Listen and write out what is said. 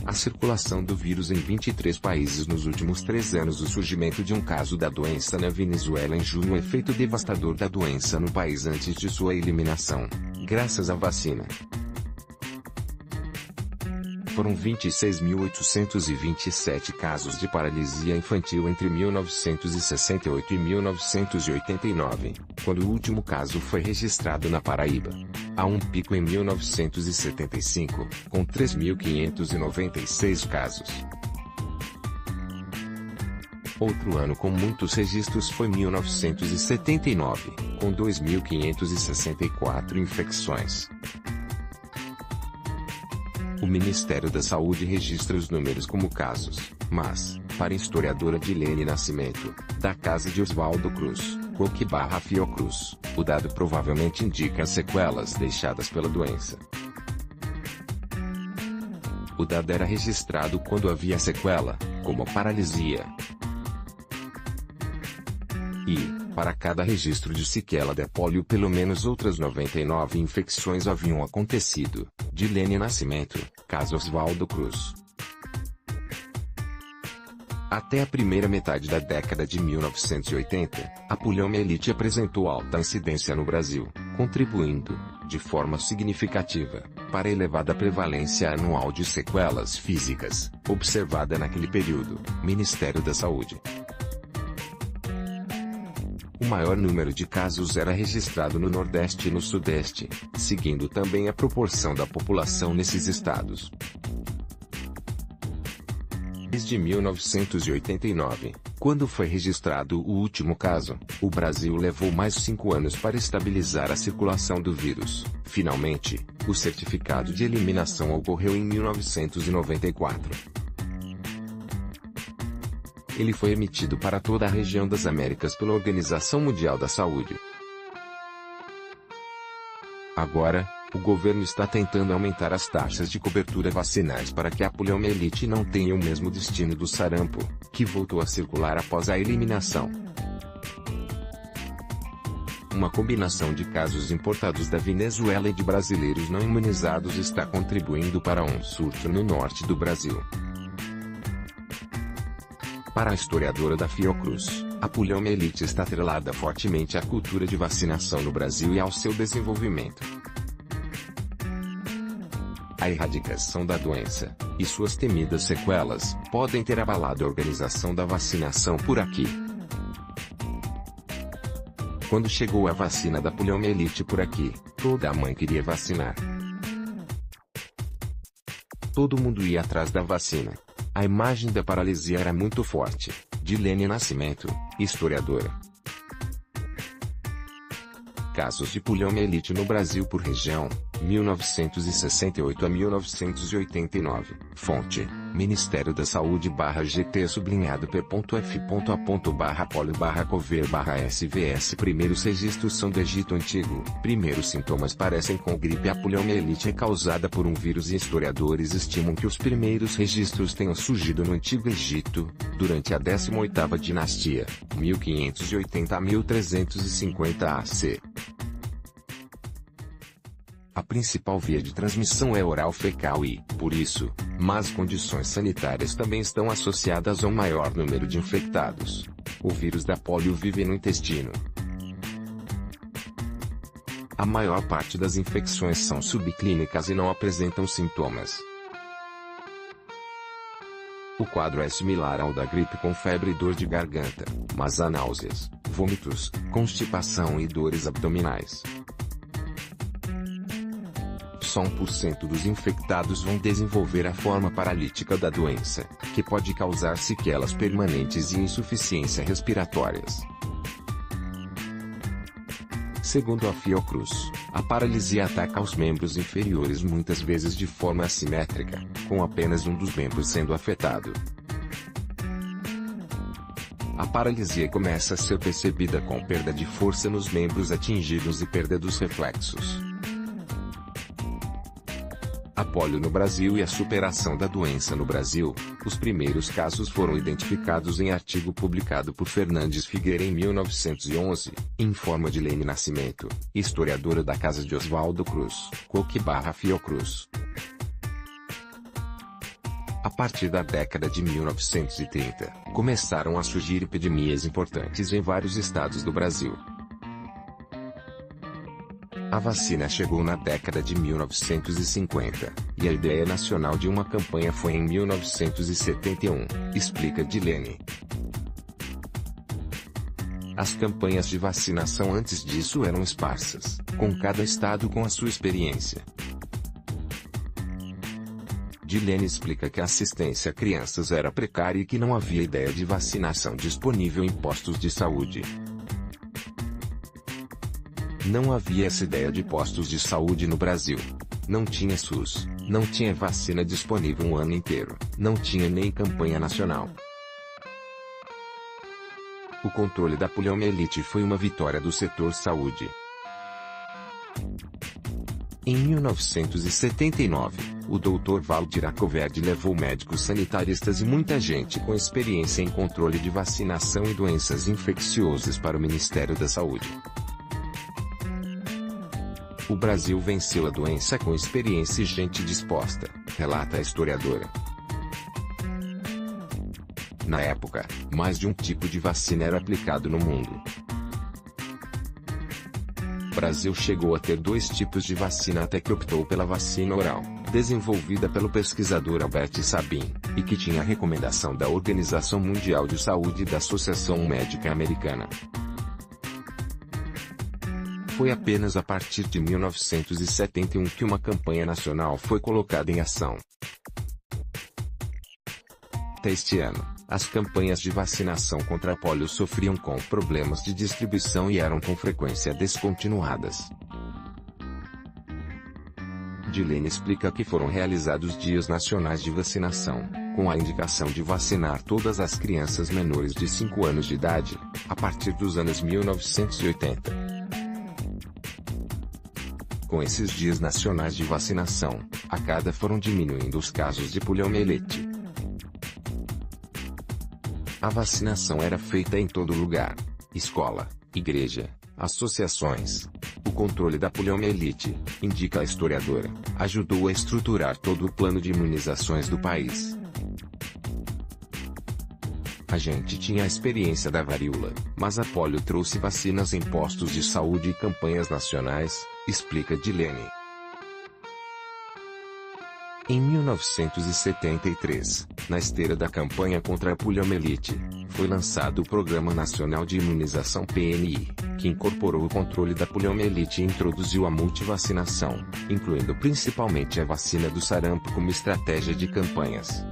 A circulação do vírus em 23 países nos últimos 3 anos. O surgimento de um caso da doença na Venezuela em junho. O efeito devastador da doença no país antes de sua eliminação, graças à vacina. Foram 26.827 casos de paralisia infantil entre 1968 e 1989, quando o último caso foi registrado na Paraíba. Há um pico em 1975, com 3.596 casos. Outro ano com muitos registros foi 1979, com 2.564 infecções. O Ministério da Saúde registra os números como casos, mas, para a historiadora Dilene Nascimento, da casa de Oswaldo Cruz, Fiocruz, o dado provavelmente indica as sequelas deixadas pela doença. O dado era registrado quando havia sequela, como a paralisia. E, para cada registro de sequela da polio, pelo menos outras 99 infecções haviam acontecido. Dilene Nascimento, caso Oswaldo Cruz. Até a primeira metade da década de 1980, a poliomielite apresentou alta incidência no Brasil, contribuindo, de forma significativa, para a elevada prevalência anual de sequelas físicas, observada naquele período. Ministério da Saúde. O maior número de casos era registrado no Nordeste e no Sudeste, seguindo também a proporção da população nesses estados. Desde 1989, quando foi registrado o último caso, o Brasil levou mais 5 anos para estabilizar a circulação do vírus. Finalmente, o certificado de eliminação ocorreu em 1994. Ele foi emitido para toda a região das Américas pela Organização Mundial da Saúde. Agora, o governo está tentando aumentar as taxas de cobertura vacinais para que a poliomielite não tenha o mesmo destino do sarampo, que voltou a circular após a eliminação. Uma combinação de casos importados da Venezuela e de brasileiros não imunizados está contribuindo para um surto no norte do Brasil. Para a historiadora da Fiocruz, a poliomielite está atrelada fortemente à cultura de vacinação no Brasil e ao seu desenvolvimento. A erradicação da doença, e suas temidas sequelas, podem ter abalado a organização da vacinação por aqui. Quando chegou a vacina da poliomielite por aqui, toda mãe queria vacinar. Todo mundo ia atrás da vacina. A imagem da paralisia era muito forte. Dilene Nascimento, historiadora. Casos de poliomielite no Brasil por região, 1968 a 1989. Fonte: Ministério da Saúde /gt/p.f.a.polio/cover/svs. Primeiros registros são do Egito Antigo. Primeiros sintomas parecem com gripe. A poliomielite é causada por um vírus e historiadores estimam que os primeiros registros tenham surgido no Antigo Egito, durante a 18ª dinastia, 1580 a 1350 AC. A principal via de transmissão é oral fecal e, por isso, más condições sanitárias também estão associadas a um maior número de infectados. O vírus da polio vive no intestino. A maior parte das infecções são subclínicas e não apresentam sintomas. O quadro é similar ao da gripe com febre e dor de garganta, mas há náuseas, vômitos, constipação e dores abdominais. Só 1% dos infectados vão desenvolver a forma paralítica da doença, que pode causar sequelas permanentes e insuficiência respiratórias. Segundo a Fiocruz, a paralisia ataca os membros inferiores muitas vezes de forma assimétrica, com apenas um dos membros sendo afetado. A paralisia começa a ser percebida com perda de força nos membros atingidos e perda dos reflexos. A polio no Brasil e a superação da doença no Brasil. Os primeiros casos foram identificados em artigo publicado por Fernandes Figueira em 1911, informa Dilene Nascimento, historiadora da casa de Oswaldo Cruz, Fiocruz. partir da década de 1930, começaram a surgir epidemias importantes em vários estados do Brasil. A vacina chegou na década de 1950, e a ideia nacional de uma campanha foi em 1971, explica Dilene. As campanhas de vacinação antes disso eram esparsas, com cada estado com a sua experiência. Dilene explica que a assistência a crianças era precária e que não havia ideia de vacinação disponível em postos de saúde. Não havia essa ideia de postos de saúde no Brasil. Não tinha SUS, não tinha vacina disponível um ano inteiro, não tinha nem campanha nacional. O controle da poliomielite foi uma vitória do setor saúde. Em 1979, o Dr. Valdir Acoverdi levou médicos sanitaristas e muita gente com experiência em controle de vacinação e doenças infecciosas para o Ministério da Saúde. O Brasil venceu a doença com experiência e gente disposta, relata a historiadora. Na época, mais de um tipo de vacina era aplicado no mundo. O Brasil chegou a ter 2 tipos de vacina até que optou pela vacina oral, desenvolvida pelo pesquisador Albert Sabin, e que tinha a recomendação da Organização Mundial de Saúde e da Associação Médica Americana. Foi apenas a partir de 1971 que uma campanha nacional foi colocada em ação. Até este ano, as campanhas de vacinação contra a polio sofriam com problemas de distribuição e eram com frequência descontinuadas. Dilene explica que foram realizados dias nacionais de vacinação, com a indicação de vacinar todas as crianças menores de 5 anos de idade, a partir dos anos 1980. Com esses dias nacionais de vacinação, a cada foram diminuindo os casos de poliomielite. A vacinação era feita em todo lugar: escola, igreja, associações. O controle da poliomielite, indica a historiadora, ajudou a estruturar todo o plano de imunizações do país. A gente tinha a experiência da varíola, mas a polio trouxe vacinas em postos de saúde e campanhas nacionais, explica Dilene. Em 1973, na esteira da campanha contra a poliomielite, foi lançado o Programa Nacional de Imunização PNI, que incorporou o controle da poliomielite e introduziu a multivacinação, incluindo principalmente a vacina do sarampo como estratégia de campanhas.